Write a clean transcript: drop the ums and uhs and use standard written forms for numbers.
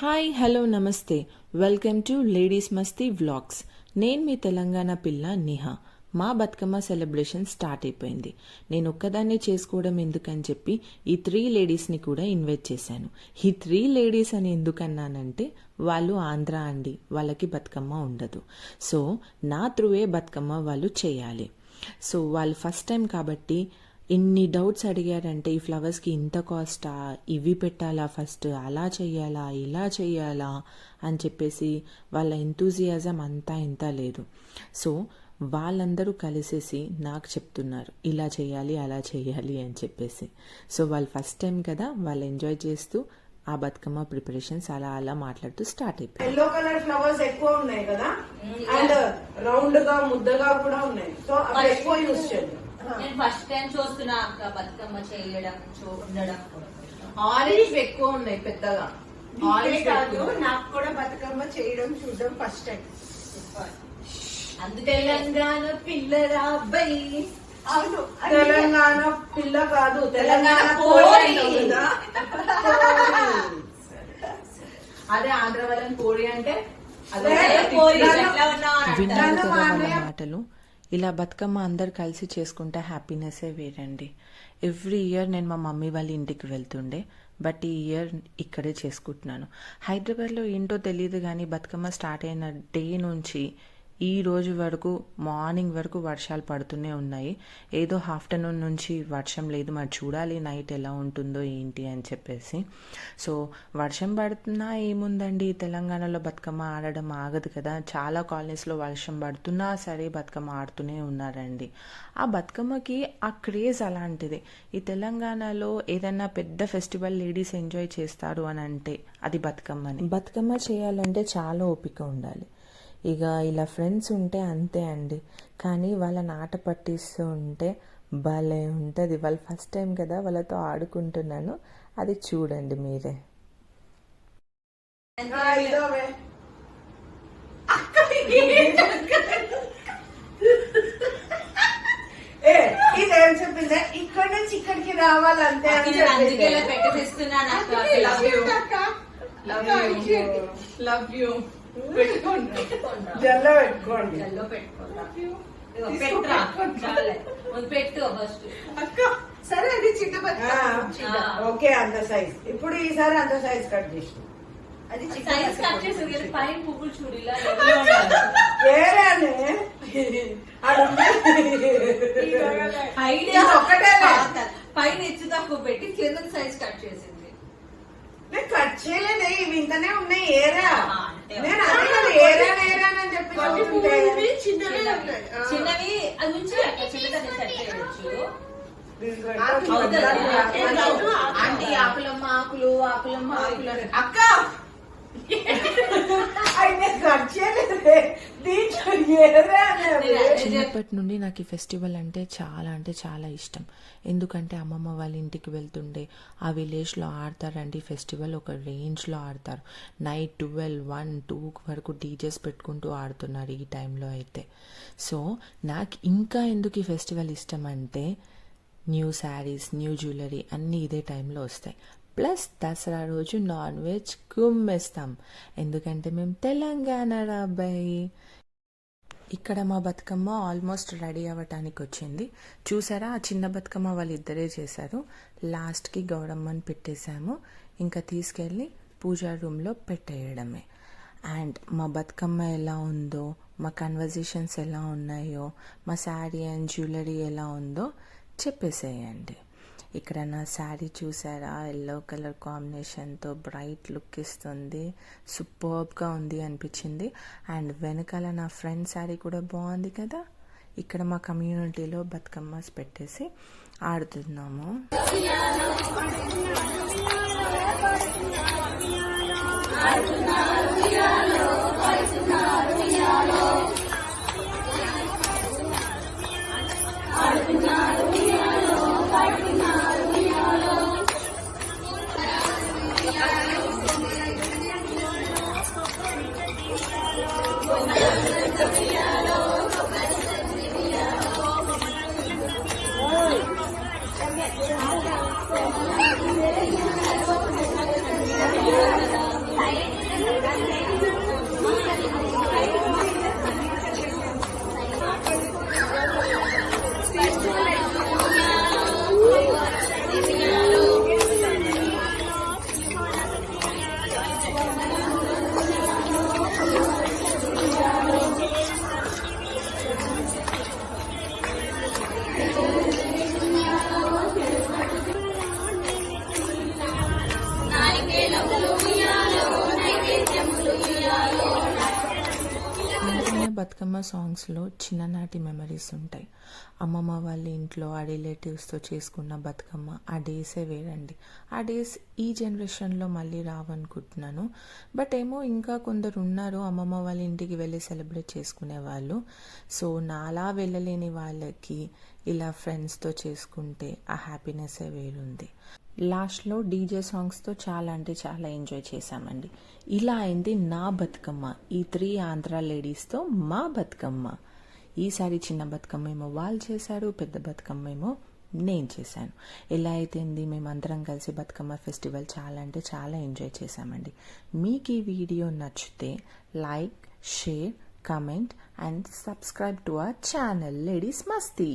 Hi hello నమస్తే welcome to ladies Masti vlogs. నేను మీ తెలంగాణ పిల్ల నిహా. మా బతుకమ్మ సెలబ్రేషన్ స్టార్ట్ అయిపోయింది. నేను ఒక్కదాన్నే చేసుకోవడం ఎందుకని చెప్పి ఈ 3 లేడీస్ని కూడా ఇన్వైట్ చేశాను. ఈ 3 లేడీస్ అని ఎందుకన్నానంటే వాళ్ళు ఆంధ్ర అండి, వాళ్ళకి బతుకమ్మ ఉండదు. సో నా త్రూవే బతుకమ్మ వాళ్ళు చేయాలి. సో వాళ్ళు ఫస్ట్ టైం కాబట్టి ఇన్ని డౌట్స్ అడిగారంటే ఈ ఫ్లవర్స్కి ఇంత కాస్టా, ఇవి పెట్టాలా, ఫస్ట్ అలా చెయ్యాలా, ఇలా చెయ్యాలా అని చెప్పేసి వాళ్ళ ఎంతూజియాజం అంతా ఇంత లేదు. సో వాళ్ళందరూ కలిసేసి నాకు చెప్తున్నారు ఇలా చేయాలి అలా చేయాలి అని చెప్పేసి. సో వాళ్ళు ఫస్ట్ టైం కదా, వాళ్ళు ఎంజాయ్ చేస్తూ ఆ బతుకమ్మ ప్రిపరేషన్స్ అలా అలా మాట్లాడుతూ స్టార్ట్ అయిపోయింది. ఎల్లో కలర్ ఫ్లవర్స్ ఎక్కువ ఉన్నాయి కదా, అండ్ రౌండ్ గా ముద్దగా కూడా ఉన్నాయి. సో అవి ఎక్కువ యూజ్ చేద్దాం. నేను ఫస్ట్ టైం చూస్తున్నా అక్క బతుకమ్మ చేయడం ఉండడం. ఆరెంజ్ ఎక్కువ ఉన్నాయి పెద్దగా. ఆరెంజ్ కాదు, నాకు కూడా బతుకమ్మ చేయడం చూడడం ఫస్ట్ టైం. అందుకే తెలంగాణ పిల్లరా అబ్బాయి. అవును, తెలంగాణ పిల్ల కాదు, తెలంగాణ కోడి. అదే ఆంధ్ర వాళ్ళని కోడి అంటే అదే కోరి ఎట్లా ఉన్నావు అని విన్నారు అంటారు. కదా వాళ్ళ మాటలు. ఇలా బతుకమ్మ అందరు కలిసి చేసుకుంటే హ్యాపీనెస్సే వేరండి. ఎవ్రీ ఇయర్ నేను మా మమ్మీ వాళ్ళ ఇంటికి వెళ్తుండే, బట్ ఈ ఇయర్ ఇక్కడే చేసుకుంటున్నాను. హైదరాబాద్లో ఏంటో తెలియదు కానీ బతుకమ్మ స్టార్ట్ అయిన డే నుంచి ఈ రోజు వరకు మార్నింగ్ వరకు వర్షాలు పడుతూనే ఉన్నాయి. ఏదో ఆఫ్టర్నూన్ నుంచి వర్షం లేదు, మరి చూడాలి నైట్ ఎలా ఉంటుందో ఏంటి అని చెప్పేసి. సో వర్షం పడుతున్నా ఏముందండి, తెలంగాణలో బతుకమ్మ ఆడడం ఆగదు కదా. చాలా కాలనీస్లో వర్షం పడుతున్నా సరే బతుకమ్మ ఆడుతూనే ఉన్నారండి. ఆ బతుకమ్మకి ఆ క్రేజ్ అలాంటిది. ఈ తెలంగాణలో ఏదైనా పెద్ద ఫెస్టివల్ లేడీస్ ఎంజాయ్ చేస్తారు అని అంటే అది బతుకమ్మని. బతుకమ్మ చేయాలంటే చాలా ఓపిక ఉండాలి. ఇక ఇలా ఫ్రెండ్స్ ఉంటే అంతే అండి, కానీ వాళ్ళని ఆట పట్టిస్తూ ఉంటే భలే ఉంటుంది. వాళ్ళు ఫస్ట్ టైం కదా, వాళ్ళతో ఆడుకుంటున్నాను, అది చూడండి మీరే. ఇదేం చెప్పిందే, ఇక్కడ నుంచి ఇక్కడికి రావాలంతే అని అందుకే చెప్పింది. ఇలా పెట్టిస్తున్నాను అక్క. లవ్ యూ పెట్టుకోండి, జల్లో పెట్టుకోండి. జల్లో పెట్టుకుంటా. ఇదిగో పెట్టురా. చాలే. ముందు పెట్టు ఫస్ట్. అక్క సరే, అది చిన్న బతుకమ్మ. ఓకే, అంత సైజ్. ఇప్పుడు ఈసారి అంత సైజ్ కట్ చేసి అది చిన్న సైజ్ కట్ బతుకమ్మ. చేసి కానీ పైన పువ్వులు చూడు ఇలా ఎల్లో ఉండాలి. ఏరానే ఐడియా ఒక్కటే పైన ఎచ్చు తక్కువ పెట్టి కింద సైజ్ కట్ చేసింది. నేను కట్ చేయలేదే, ఇవి ఇంతనే ఉన్నాయి. ఏరా అంటే నేను అదే కదా, ఏరా ఏరా అని చెప్పి కొన్ని చదువుతుంటే. పువ్వులు చిన్నవే ఉన్నాయి. చిన్నవి అది ఉంచి అక్క చిన్నగా సెట్ చేయవచ్చు. అవుతుందా? ఆంటీ ఆకులమ్మ ఆకులు ఆకులమ్మ ఆకులు అని. అక్క అయితే కట్ చేయలేదే, దీంట్లో ఏరా అనేది. చిన్నప్పటి నుండి నాకు ఈ ఫెస్టివల్ అంటే చాలా ఇష్టం. ఎందుకంటే అమ్మమ్మ వాళ్ళ ఇంటికి వెళ్తుండే ఆ విలేజ్లో ఆడతారండి ఫెస్టివల్. ఒక రేంజ్లో ఆడతారు. నైట్ 12, 1, 2 వరకు డీజేస్ పెట్టుకుంటూ ఆడుతున్నారు ఈ టైంలో అయితే. సో నాకు ఇంకా ఎందుకు ఈ ఫెస్టివల్ ఇష్టం అంటే న్యూ శారీస్, న్యూ జ్యువెలరీ అన్నీ ఇదే టైంలో వస్తాయి. ప్లస్ దసరా రోజు నాన్ వెజ్ కుమ్మేస్తాం, ఎందుకంటే మేము తెలంగాణ రాబాయి. ఇక్కడ మా బతుకమ్మ ఆల్మోస్ట్ రెడీ అవ్వటానికి వచ్చింది. చూసారా, ఆ చిన్న బతుకమ్మ వాళ్ళిద్దరే చేశారు. లాస్ట్కి గౌరమ్మని పెట్టేశాము, ఇంకా తీసుకెళ్ళి పూజా రూమ్లో పెట్టేయడమే. అండ్ మా బతుకమ్మ ఎలా ఉందో, మా కన్వర్జేషన్స్ ఎలా ఉన్నాయో, మా శారీ అండ్ జ్యువెలరీ ఎలా ఉందో చెప్పేసేయండి. ఇక్కడ నా శారీ చూసారా, ఎల్లో కలర్ కాంబినేషన్తో బ్రైట్ లుక్ ఇస్తుంది, సూపర్బ్గా ఉంది అనిపించింది. అండ్ వెనకాల నా ఫ్రెండ్ శారీ కూడా బాగుంది కదా. ఇక్కడ మా కమ్యూనిటీలో బతుకమ్మస్ పెట్టేసి ఆడుతున్నాము. Hi. బతుకమ్మ సాంగ్స్లో చిన్ననాటి మెమరీస్ ఉంటాయి. అమ్మమ్మ వాళ్ళ ఇంట్లో ఆ రిలేటివ్స్తో చేసుకున్న బతుకమ్మ ఆ డేసే వేరండి. ఆ డేస్ ఈ జనరేషన్లో మళ్ళీ రావనుకుంటున్నాను. బట్ ఏమో ఇంకా కొందరు ఉన్నారు అమ్మమ్మ వాళ్ళ ఇంటికి వెళ్ళి సెలబ్రేట్ చేసుకునే వాళ్ళు. సో నాలా వెళ్ళలేని వాళ్ళకి ఇలా ఫ్రెండ్స్తో చేసుకుంటే ఆ హ్యాపీనెస్సే వేరుంది. లాస్ట్లో డీజే సాంగ్స్తో చాలా అంటే చాలా ఎంజాయ్ చేశామండి. ఇలా అయింది నా బతుకమ్మ. ఈ 3 ఆంధ్ర లేడీస్తో మా బతుకమ్మ. ఈసారి చిన్న బతుకమ్మ ఏమో వాళ్ళు చేశారు, పెద్ద బతుకమ్మ ఏమో నేను చేశాను. ఎలా అయితేంది, మేమందరం కలిసి బతుకమ్మ ఫెస్టివల్ చాలా అంటే చాలా ఎంజాయ్ చేశామండి. మీకు ఈ వీడియో నచ్చితే like, share, comment and subscribe to our channel ladies Masti.